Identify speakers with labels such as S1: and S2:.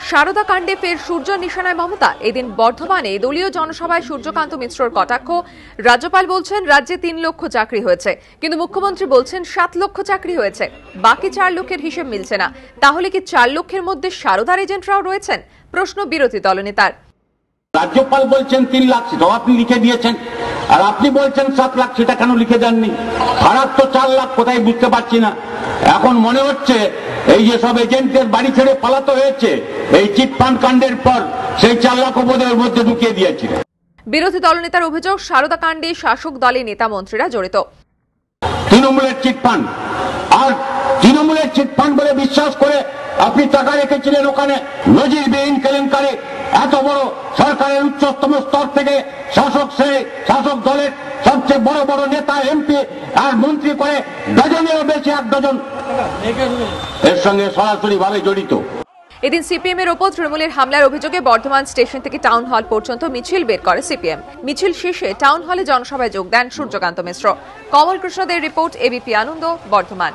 S1: সারদা কাণ্ডে ফের সূর্য নিশানায় মমতা। এদিন বর্ধমানে দলীয় জনসভায় সূর্যকান্ত মিশ্রর কটাক্ষ। রাজ্যপাল বলছেন রাজ্যে ৩ লক্ষ চাকরি হয়েছে, কিন্তু মুখ্যমন্ত্রী বলছেন ৭ লক্ষ চাকরি হয়েছে, বাকি ৪ লক্ষের হিসেব মিলছে না। তাহলে কি ৪ লক্ষের মধ্যে সারদার এজেন্টরাও রয়েছেন? প্রশ্ন বিরোধী দলনেতার।
S2: রাজ্যপাল বলছেন ৩ লাখ, সেটাও আপনি লিখে দিয়েছেন, আর আপনি বলছেন ৭ লাখ, সেটা কেন লিখে দেননি? ফারাক তো ৪ লাখ, কোথায় বুঝতে পারছি না। এখন মনে হচ্ছে এই যে সব এজেন্টদের বাড়ি ছেড়ে পালাতে হয়েছে এই চিটফান্ড কাণ্ডের পর, সেই ৪ লাখ ওদের মধ্যে ঢুকিয়ে দিয়েছিলেন।
S1: বিরোধী দলনেতার অভিযোগ, সারদা কাণ্ডে শাসক দলের নেতা মন্ত্রীরা জড়িত।
S2: তৃণমূলের চিটফান্ড, আর তৃণমূলের চিটফান্ড বলে বিশ্বাস করে আপনি টাকা রেখেছিলেন ওখানে। নজিরবিহীন কেলেঙ্কারি, এত বড় সরকারের উচ্চতম স্তর থেকে শাসক দলের সবচেয়ে বড় বড় নেতা, এমপি আর মন্ত্রী করে ডজনেরও বেশি, ১ ডজন এর সঙ্গে সরাসরি ভাবে জড়িত।
S1: এদিন সিপিএম এর ওপর তৃণমূলের হামলার অভিযোগে বর্ধমান স্টেশন থেকে টাউন হল পর্যন্ত মিছিল বের করে সিপিএম। মিছিল শেষে টাউন হলে জনসভায় যোগ দেন সূর্যকান্ত মিশ্র। কমল কৃষ্ণদের রিপোর্ট, এবিপি আনন্দ, বর্ধমান।